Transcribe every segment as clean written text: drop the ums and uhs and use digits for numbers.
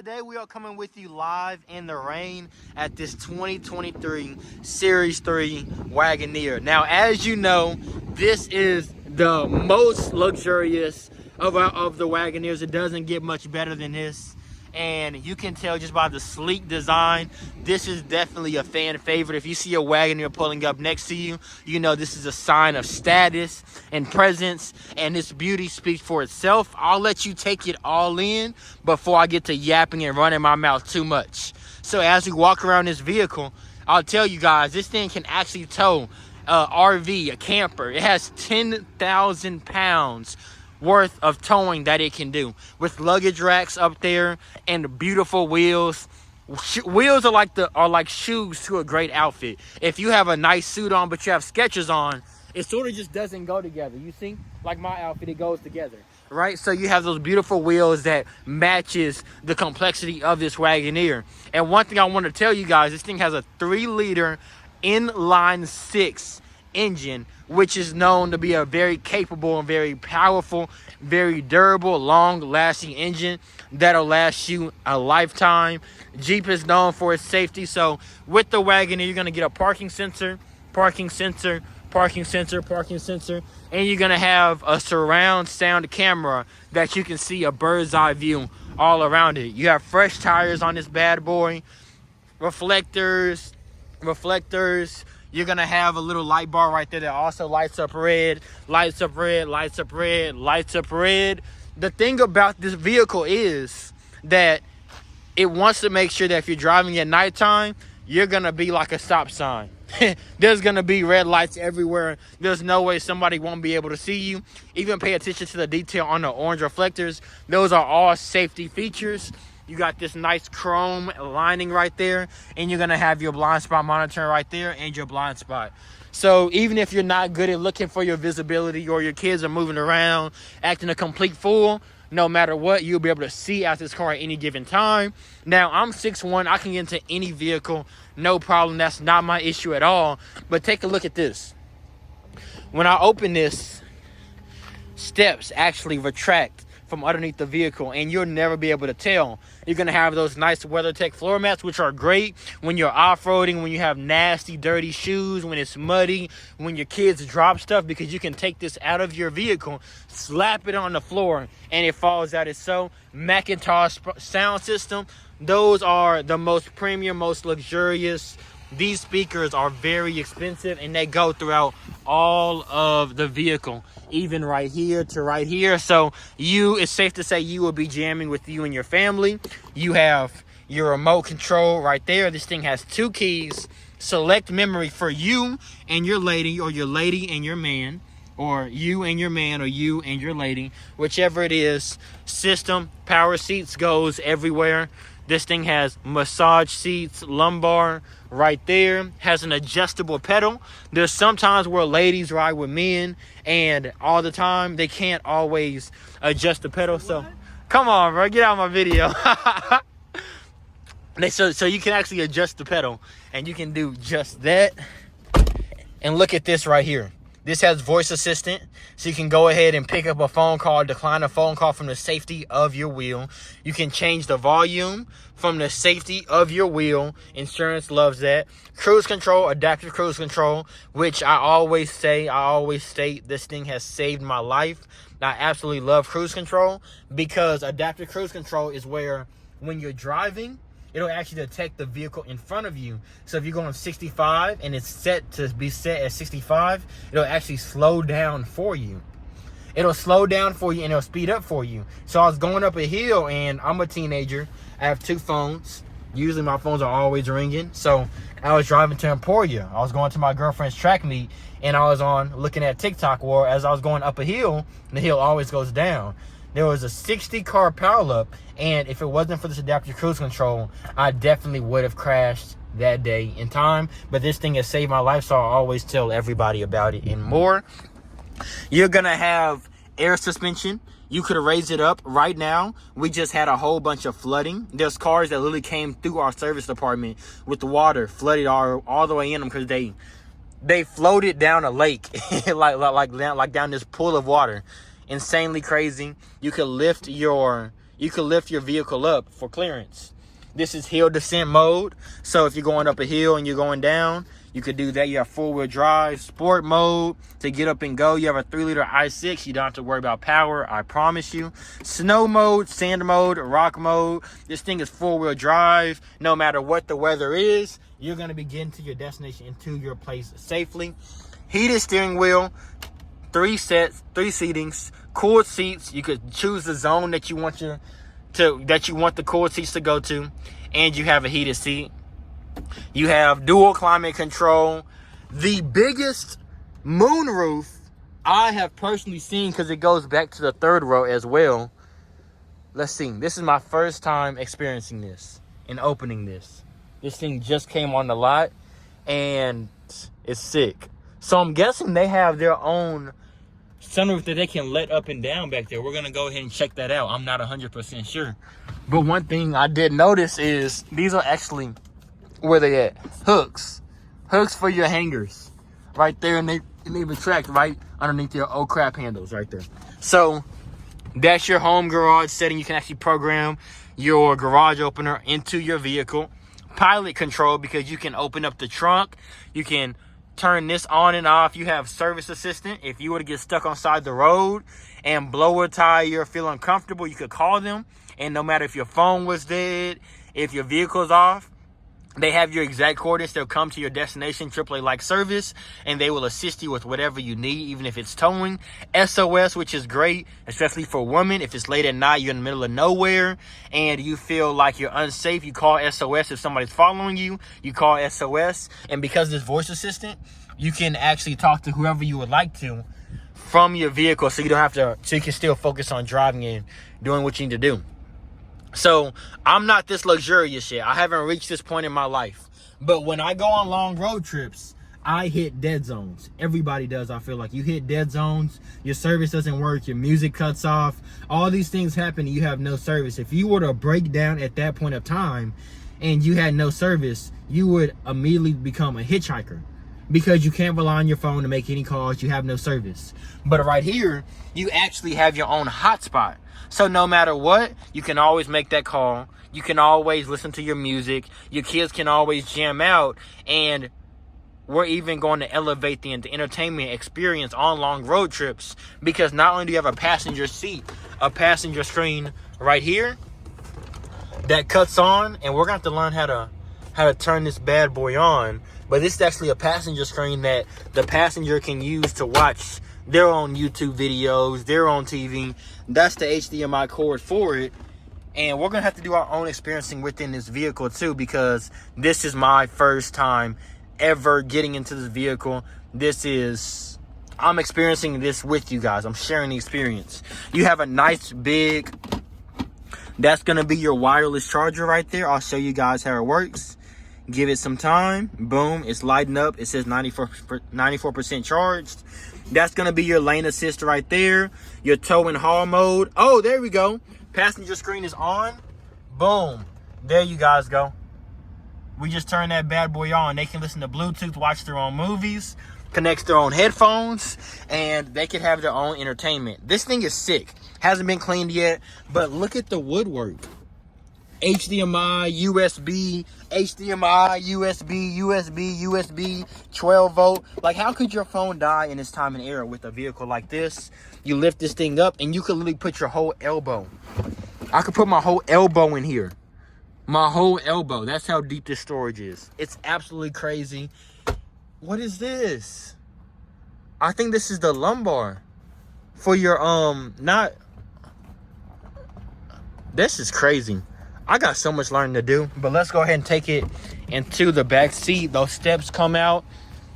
today we are coming with you live in the rain at this 2023 Series 3 Wagoneer. Now, as you know, this is the most luxurious of the Wagoneers. It doesn't get much better than this. And you can tell just by the sleek design, this is definitely a fan favorite. If you see a Wagoneer pulling up next to you, you know this is a sign of status and presence, and this beauty speaks for itself. I'll let you take it all in before I get to yapping and running my mouth too much. So as we walk around this vehicle, I'll tell you guys, this thing can actually tow a RV, a camper. It has 10,000 pounds worth of towing that it can do, with luggage racks up there and beautiful wheels. Wheels are like shoes to a great outfit. If you have a nice suit on but you have Skechers on, it sort of just doesn't go together. You see, like my outfit, it goes together, right? So you have those beautiful wheels that matches the complexity of this Wagoneer. And one thing I want to tell you guys, this thing has a 3-liter inline 6 engine, which is known to be a very capable and very powerful, very durable, long-lasting engine that'll last you a lifetime. Jeep is known for its safety, so with the Wagoneer, you're gonna get a parking sensor, and you're gonna have a surround sound camera that you can see a bird's eye view all around it. You have fresh tires on this bad boy, reflectors. You're gonna have a little light bar right there that also lights up red. The thing about this vehicle is that it wants to make sure that if you're driving at nighttime, you're gonna be like a stop sign. There's gonna be red lights everywhere. There's no way somebody won't be able to see you. Even pay attention to the detail on the orange reflectors. Those are all safety features. You got this nice chrome lining right there, and you're gonna have your blind spot monitoring right there and your blind spot. So even if you're not good at looking for your visibility, or your kids are moving around, acting a complete fool, no matter what, you'll be able to see out this car at any given time. Now, I'm 6'1", I can get into any vehicle, no problem. That's not my issue at all. But take a look at this. When I open this, steps actually retract from underneath the vehicle, and you'll never be able to tell. You're gonna have those nice WeatherTech floor mats, which are great when you're off-roading, when you have nasty, dirty shoes, when it's muddy, when your kids drop stuff, because you can take this out of your vehicle, slap it on the floor, and it falls out. It's so Macintosh sound system. Those are the most premium, most luxurious. These speakers are very expensive, and they go throughout all of the vehicle, even right here to right here. So it's safe to say you will be jamming with you and your family. You have your remote control right there. This thing has 2 keys, select memory for you and your lady, or your lady and your man, or you and your man, or you and your lady, whichever it is. System, power seats goes everywhere. This thing has massage seats, lumbar right there, has an adjustable pedal. There's sometimes where ladies ride with men, and all the time they can't always adjust the pedal. So come on, bro, get out of my video. So you can actually adjust the pedal, and you can do just that. And look at this right here. This has voice assistant, so you can go ahead and pick up a phone call, decline a phone call from the safety of your wheel. You can change the volume from the safety of your wheel. Insurance loves that. Cruise control, adaptive cruise control, which I always state, this thing has saved my life. I absolutely love cruise control, because adaptive cruise control is where, when you're driving, it'll actually detect the vehicle in front of you. So if you're going 65 and it's set to be set at 65, it'll actually slow down for you. It'll slow down for you, and it'll speed up for you. So I was going up a hill, and I'm a teenager. I have 2 phones. Usually my phones are always ringing. So I was driving to Emporia. I was going to my girlfriend's track meet, and I was looking at TikTok, where as I was going up a hill, the hill always goes down. There was a 60-car pileup, and if it wasn't for this adaptive cruise control, I definitely would have crashed that day in time. But this thing has saved my life, so I always tell everybody about it and more. You're gonna have air suspension. You could raise it up. Right now, we just had a whole bunch of flooding. There's cars that literally came through our service department with the water flooded all the way in them, because they floated down a lake, like down this pool of water. Insanely crazy. You could lift your you can lift your vehicle up for clearance. This is hill descent mode. So if you're going up a hill and you're going down, you could do that. You have 4-wheel drive. Sport mode to get up and go. You have a 3-liter i6. You don't have to worry about power, I promise you. Snow mode, sand mode, rock mode. This thing is 4-wheel drive. No matter what the weather is, you're going to be getting to your destination and to your place safely. Heated steering wheel, 3 sets, 3 seatings, cooled seats. You could choose the zone that you want the cooled seats to go to, and you have a heated seat. You have dual climate control. The biggest moonroof I have personally seen, because it goes back to the 3rd row as well. Let's see. This is my first time experiencing this and opening this. This thing just came on the lot, and it's sick. So I'm guessing they have their own sunroof that they can let up and down back there. We're going to go ahead and check that out. I'm not 100% sure. But one thing I did notice is these are actually, where they at? Hooks for your hangers right there, and they retract right underneath your oh crap handles right there. So that's your home garage setting. You can actually program your garage opener into your vehicle. Pilot control, because you can open up the trunk, you can turn this on and off. You have service assistant. If you were to get stuck on side the road and blow a tire, you're feeling uncomfortable, you could call them, and no matter if your phone was dead, if your vehicle's off, they have your exact coordinates. They'll come to your destination, AAA-like service, and they will assist you with whatever you need, even if it's towing. SOS, which is great, especially for women. If it's late at night, you're in the middle of nowhere, and you feel like you're unsafe, you call SOS. If somebody's following you, you call SOS. And because of this voice assistant, you can actually talk to whoever you would like to from your vehicle, so you don't have to, so you can still focus on driving and doing what you need to do. So I'm not this luxurious yet. I haven't reached this point in my life. But when I go on long road trips, I hit dead zones. Everybody does, I feel like. You hit dead zones, your service doesn't work, your music cuts off, all these things happen and you have no service. If you were to break down at that point of time and you had no service, you would immediately become a hitchhiker, because you can't rely on your phone to make any calls. You have no service. But right here, you actually have your own hotspot. So no matter what, you can always make that call. You can always listen to your music. Your kids can always jam out. And we're even going to elevate the entertainment experience on long road trips, because not only do you have a passenger seat, a passenger screen right here that cuts on, and we're going to have to learn how to turn this bad boy on. But this is actually a passenger screen that the passenger can use to watch their own YouTube videos, their own TV. That's the HDMI cord for it. And we're going to have to do our own experiencing within this vehicle too, because this is my first time ever getting into this vehicle. I'm experiencing this with you guys. I'm sharing the experience. You have a nice big, that's going to be your wireless charger right there. I'll show you guys how it works. Give it some time. Boom, it's lighting up. It says 94% charged. That's going to be your lane assist right there. Your tow and haul mode. Oh, there we go. Passenger screen is on. Boom. There you guys go. We just turned that bad boy on. They can listen to Bluetooth, watch their own movies, connect their own headphones, and they can have their own entertainment. This thing is sick. Hasn't been cleaned yet, but look at the woodwork. HDMI, USB, HDMI, USB, 12 volt. Like, how could your phone die in this time and era with a vehicle like this? You lift this thing up and you could literally put your whole elbow. I could put my whole elbow in here. My whole elbow. That's how deep this storage is. It's absolutely crazy. What is this? I think this is the lumbar for your, this is crazy. I got so much learning to do, but let's go ahead and take it into the back seat. Those steps come out,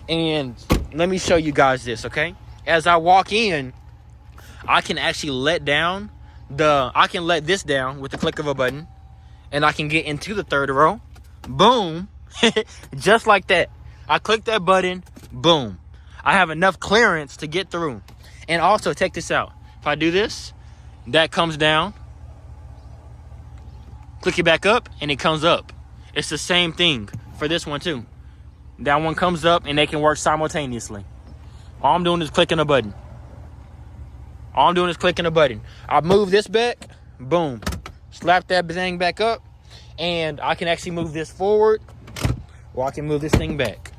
and let me show you guys this, okay? As I walk in, I can actually let this down with the click of a button, and I can get into the 3rd row. Boom. Just like that. I click that button, boom. I have enough clearance to get through. And also, check this out. If I do this, that comes down. Click it back up and it comes up. It's the same thing for this one too. That one comes up and they can work simultaneously. All I'm doing is clicking a button. I move this back, boom. slap that thing back up, and I can actually move this forward, or I can move this thing back.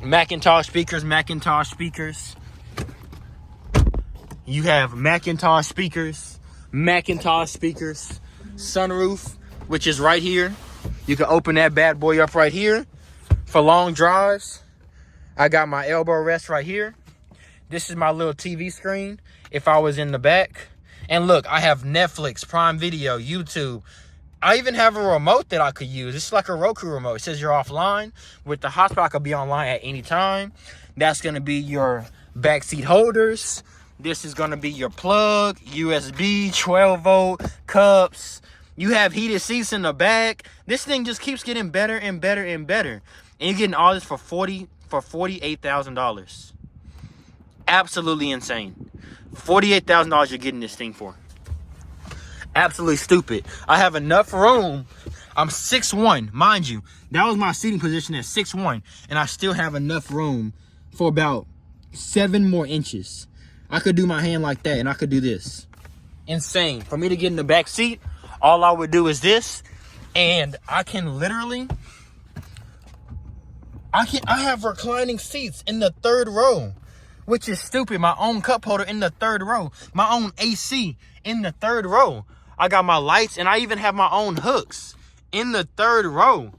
Macintosh speakers, Macintosh speakers. You have Macintosh speakers, Macintosh speakers. Sunroof, which is right here. You can open that bad boy up right here for long drives. I got my elbow rest right here. This is my little TV screen if I was in the back. And look, I have Netflix, Prime Video, YouTube. I even have a remote that I could use. It's like a Roku remote. It says you're offline. With the hotspot, I could be online at any time. That's going to be your backseat holders. This is going to be your plug, USB, 12-volt, cups. You have heated seats in the back. This thing just keeps getting better and better and better. And you're getting all this for $48,000. Absolutely insane. $48,000 you're getting this thing for. Absolutely stupid. I have enough room. I'm 6'1", mind you. That was my seating position at 6'1", and I still have enough room for about 7 more inches. I could do my hand like that, and I could do this. Insane. For me to get in the back seat, all I would do is this, and I can literally, I have reclining seats in the 3rd row, which is stupid. My own cup holder in the 3rd row, my own AC in the 3rd row. I got my lights, and I even have my own hooks in the 3rd row.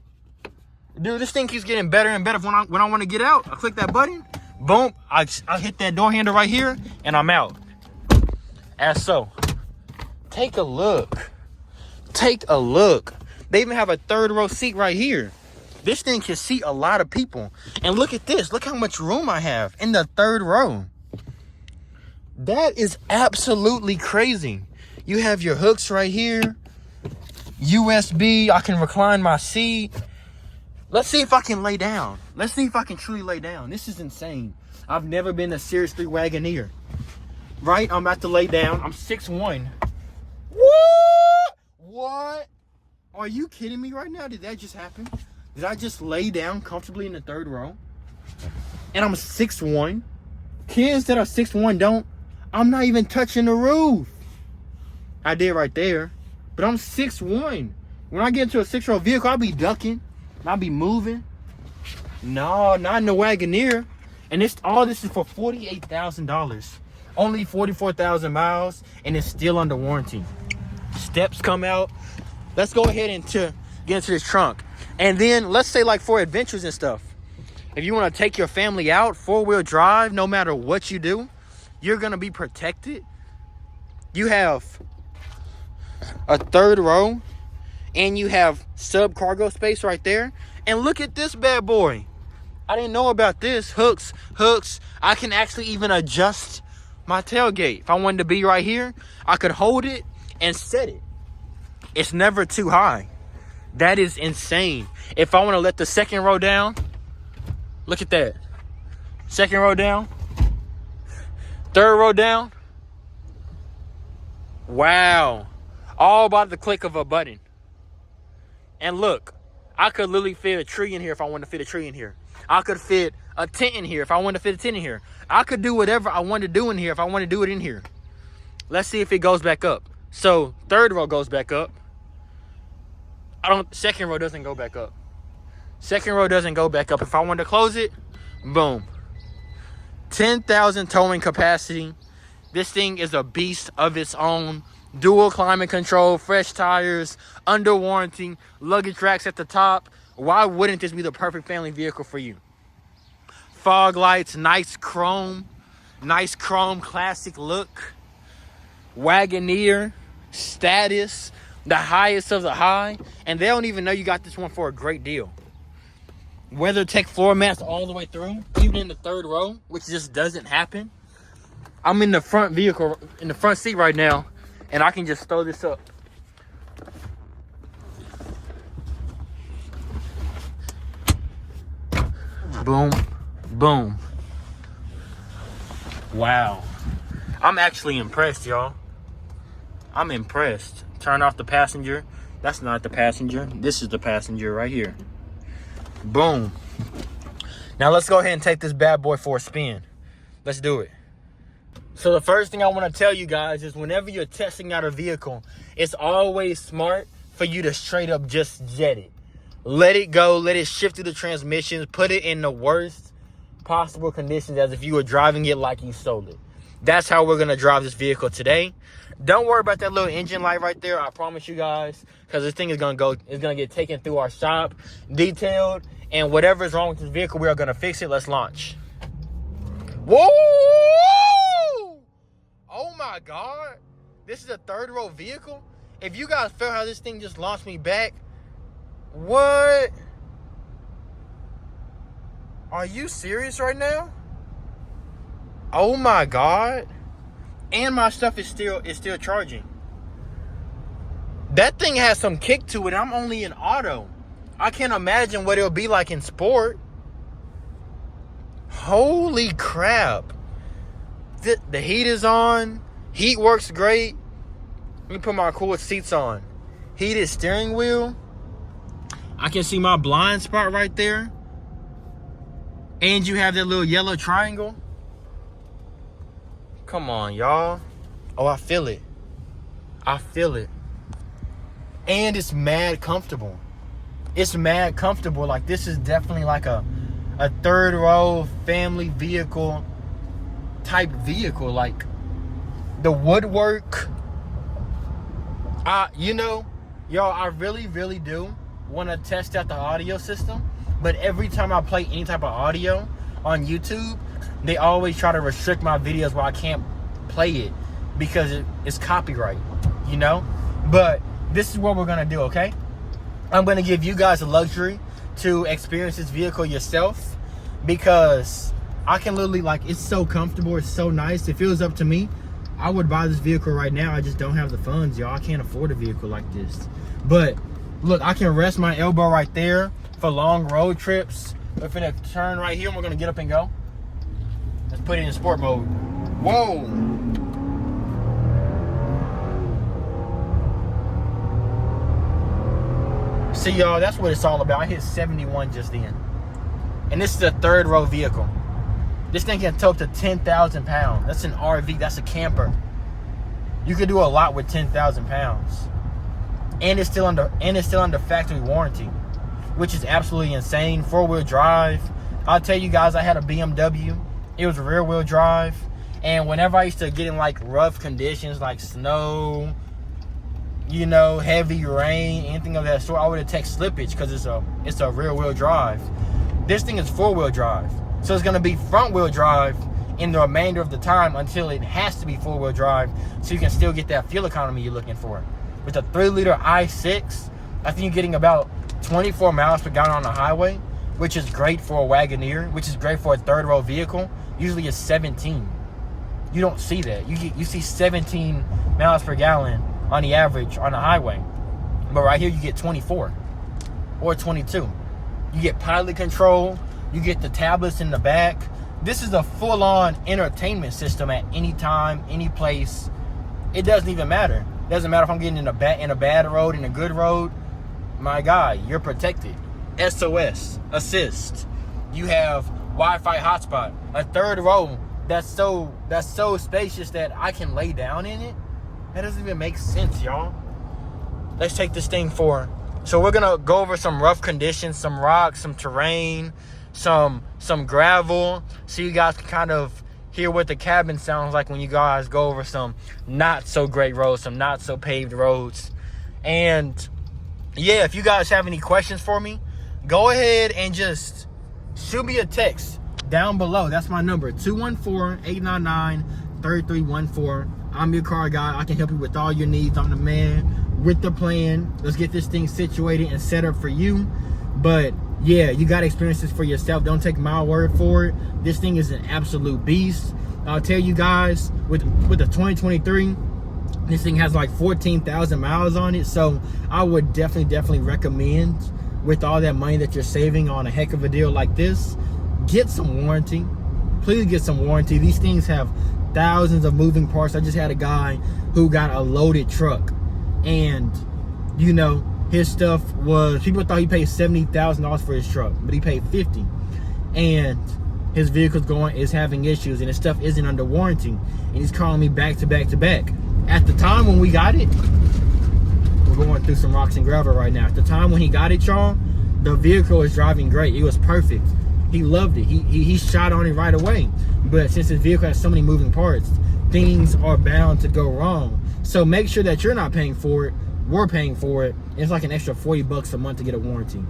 Dude, this thing keeps getting better and better. When I want to get out, I click that button, boom, I hit that door handle right here, and I'm out. As so, take a look. Take a look. They even have a 3rd row seat right here. This thing can seat a lot of people. And look at this. Look how much room I have in the 3rd row. That is absolutely crazy. You have your hooks right here. USB. I can recline my seat. Let's see if I can lay down. Let's see if I can truly lay down. This is insane. I've never been a Series 3 Wagoneer. Right? I'm about to lay down. I'm 6'1". What? Are you kidding me right now? Did that just happen? Did I just lay down comfortably in the 3rd row? And I'm 6'1". Kids that are 6'1" don't. I'm not even touching the roof. I did right there. But I'm 6'1". When I get into a 6-row vehicle, I'll be ducking. I'll be moving. No, not in the Wagoneer. And all this is for $48,000. Only 44,000 miles, and it's still under warranty. Steps come out. Let's go ahead and get into this trunk. And then let's say like for adventures and stuff. If you want to take your family out, 4-wheel drive, no matter what you do, you're going to be protected. You have a 3rd row, and you have sub cargo space right there. And look at this bad boy. I didn't know about this. Hooks. I can actually even adjust my tailgate. If I wanted to be right here, I could hold it and set it. It's never too high. That is insane. If I want to let the 2nd row down, look at that. 2nd row down. 3rd row down. Wow. All by the click of a button. And look, I could literally fit a tree in here if I wanted to fit a tree in here. I could fit a tent in here if I wanted to fit a tent in here. I could do whatever I wanted to do in here if I want to do it in here. Let's see if it goes back up. So 3rd row goes back up. 2nd row doesn't go back up. 2nd row doesn't go back up. If I want to close it, boom. 10,000 towing capacity. This thing is a beast of its own. Dual climate control, fresh tires, under warranty, luggage racks at the top. Why wouldn't this be the perfect family vehicle for you? Fog lights, nice chrome classic look. Wagoneer status, the highest of the high, and they don't even know you got this one for a great deal. WeatherTech floor mats all the way through, even in the 3rd row, which just doesn't happen. I'm in the front seat right now, and I can just throw this up. Boom, boom. Wow. I'm actually impressed, y'all. I'm impressed. Turn off the passenger. That's not the passenger. This is the passenger right here. Boom. Now let's go ahead and take this bad boy for a spin. Let's do it. So the first thing I want to tell you guys is whenever you're testing out a vehicle, it's always smart for you to straight up just jet it. Let it go, let it shift through the transmissions, put it in the worst possible conditions as if you were driving it like you sold it. That's how we're going to drive this vehicle today. Don't worry about that little engine light right there. I promise you guys, because this thing is going to get taken through our shop, detailed, and whatever is wrong with this vehicle, we are going to fix it. Let's launch. Whoa! Oh my God. This is a third row vehicle. If you guys felt how this thing just launched me back, what? Are you serious right now? Oh my God. And my stuff is still charging. That thing has some kick to it. I'm only in auto. I can't imagine what it'll be like in sport. Holy crap. The heat is on. Heat works great. Let me put my coolest seats on. Heated steering wheel. I can see my blind spot right there. And you have that little yellow triangle. Come on, y'all. Oh, I feel it. I feel it. And it's mad comfortable. It's mad comfortable. Like, this is definitely like a third row family vehicle type vehicle. Like, the woodwork. Y'all, I really, really do want to test out the audio system. But every time I play any type of audio on YouTube, they always try to restrict my videos where I can't play it because it's copyright, But this is what we're going to do, okay? I'm going to give you guys the luxury to experience this vehicle yourself because I can literally, it's so comfortable. It's so nice. If it was up to me, I would buy this vehicle right now. I just don't have the funds, y'all. I can't afford a vehicle like this. But look, I can rest my elbow right there for long road trips. We're finna turn right here and we're going to get up and go. Let's put it in sport mode. Whoa. See, y'all, that's what it's all about. I hit 71 just then. And this is a third row vehicle. This thing can tow up to 10,000 pounds. That's an RV. That's a camper. You could do a lot with 10,000 pounds. And it's still under factory warranty, which is absolutely insane. 4-wheel drive. I'll tell you guys, I had a BMW. It was rear-wheel drive. And whenever I used to get in rough conditions like snow, heavy rain, anything of that sort, I would have taken slippage because it's a rear-wheel drive. This thing is 4-wheel drive. So it's going to be front-wheel drive in the remainder of the time until it has to be 4-wheel drive so you can still get that fuel economy you're looking for. With a 3-liter i6, I think you're getting about 24 miles per gallon on the highway, which is great for a Wagoneer, which is great for a third-row vehicle. Usually it's 17. You don't see that. You see 17 miles per gallon on the average on the highway. But right here you get 24 or 22. You get pilot control. You get the tablets in the back. This is a full-on entertainment system at any time, any place. It doesn't even matter. It doesn't matter if I'm getting in a bad road, in a good road. My guy, you're protected. SOS, assist. You have Wi-Fi hotspot. A third row that's so spacious that I can lay down in it. That doesn't even make sense, y'all. Let's take this thing for. So we're gonna go over some rough conditions, some rocks, some terrain, some gravel, so you guys can kind of hear what the cabin sounds like when you guys go over some not so great roads, some not so paved roads. And yeah, if you guys have any questions for me, go ahead and just shoot me a text down below. That's my number, 214-899-3314. I'm your car guy. I can help you with all your needs. I'm the man with the plan. Let's get this thing situated and set up for you. But yeah, you got to experience this for yourself. Don't take my word for it. This thing is an absolute beast. I'll tell you guys, with the 2023, this thing has 14,000 miles on it. So I would definitely recommend, with all that money that you're saving on a heck of a deal like this, get some warranty. Please get some warranty. These things have thousands of moving parts. I just had a guy who got a loaded truck, and his stuff was, people thought he paid $70,000 for his truck, but he paid $50,000. And his vehicle's is having issues and his stuff isn't under warranty, and he's calling me back to back to back. At the time when we got it, we're going through some rocks and gravel right now. At the time when he got it, y'all, the vehicle was driving great. It was perfect. He loved it. He shot on it right away. But since his vehicle has so many moving parts, things are bound to go wrong. So make sure that you're not paying for it. We're paying for it. It's like an extra $40 a month to get a warranty,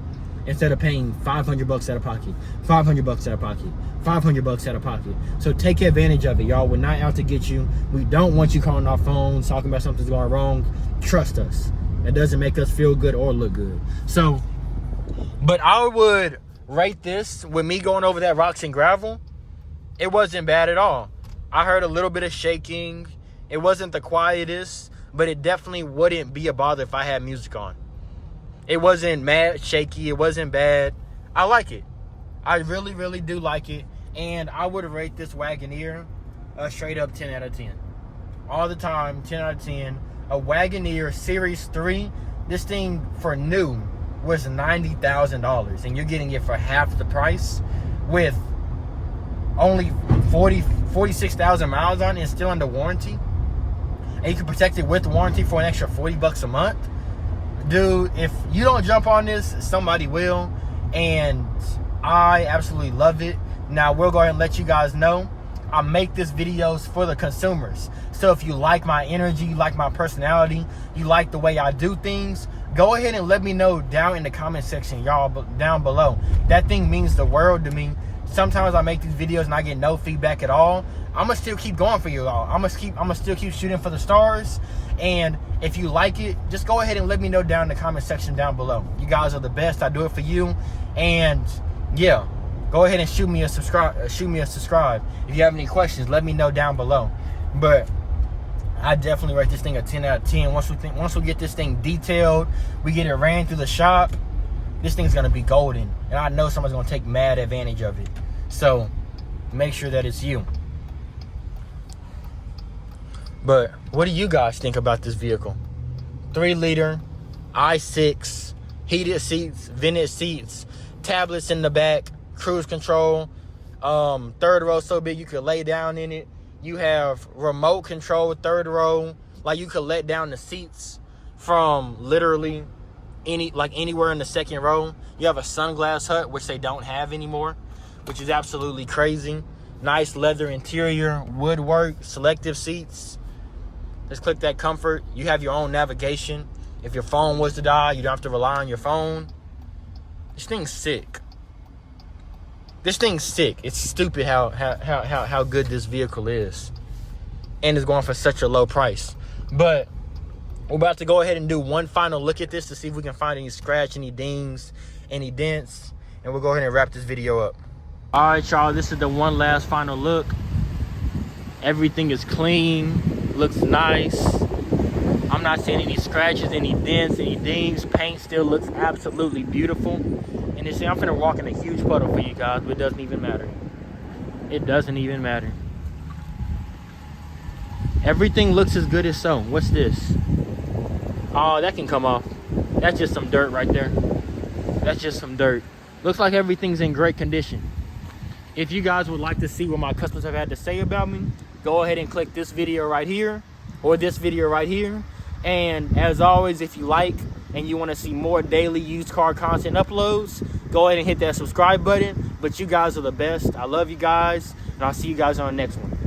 instead of paying $500 out of pocket, $500 out of pocket, $500 out of pocket. So take advantage of it, y'all. We're not out to get you. We don't want you calling our phones talking about something's going wrong. Trust us. It doesn't make us feel good or look good. So, but I would rate this, with me going over that rocks and gravel, it wasn't bad at all. I heard a little bit of shaking. It wasn't the quietest, but it definitely wouldn't be a bother if I had music on. It wasn't mad shaky. It wasn't bad. I like it. I really, really do like it. And I would rate this Wagoneer a straight up 10 out of 10. All the time, 10 out of 10. A Wagoneer Series 3, this thing for new was $90,000. And you're getting it for half the price with only 46,000 miles on it and still under warranty. And you can protect it with warranty for an extra $40 a month. Dude, if you don't jump on this, somebody will. And I absolutely love it. Now, we'll go ahead and let you guys know, I make these videos for the consumers. So if you like my energy, you like my personality, you like the way I do things, go ahead and let me know down in the comment section, y'all, down below. That thing means the world to me. Sometimes I make these videos and I get no feedback at all. I'm gonna still keep going for you all. I'm gonna still keep shooting for the stars. And if you like it, just go ahead and let me know down in the comment section down below. You guys are the best. I do it for you. And yeah, go ahead and shoot me a subscribe. If you have any questions, let me know down below. But I definitely rate this thing a 10 out of 10. Once we get this thing detailed, we get it ran through the shop, this thing's gonna be golden. And I know somebody's gonna take mad advantage of it. So make sure that it's you. But what do you guys think about this vehicle? 3-liter, i6, heated seats, vented seats, tablets in the back, cruise control, third row so big you could lay down in it. You have remote control, third row. Like, you could let down the seats from literally anywhere in the second row. You have a sunglass hut, which they don't have anymore, which is absolutely crazy. Nice leather interior, woodwork, selective seats. Let's click that comfort. You have your own navigation. If your phone was to die, you don't have to rely on your phone. This thing's sick. This thing's sick. It's stupid how good this vehicle is. And it's going for such a low price. But we're about to go ahead and do one final look at this to see if we can find any scratch, any dings, any dents. And we'll go ahead and wrap this video up. All right, y'all. This is the one last final look. Everything is clean. Looks nice. I'm not seeing any scratches, any dents, any dings. Paint still looks absolutely beautiful. And you see, I'm finna walk in a huge puddle for you guys, but it doesn't even matter. It doesn't even matter. Everything looks as good as so. What's this? Oh, that can come off. That's just some dirt right there. That's just some dirt. Looks like everything's in great condition. If you guys would like to see what my customers have had to say about me, go ahead and click this video right here or this video right here. And as always, if you like and you want to see more daily used car content uploads, go ahead and hit that subscribe button. But you guys are the best. I love you guys, and I'll see you guys on the next one.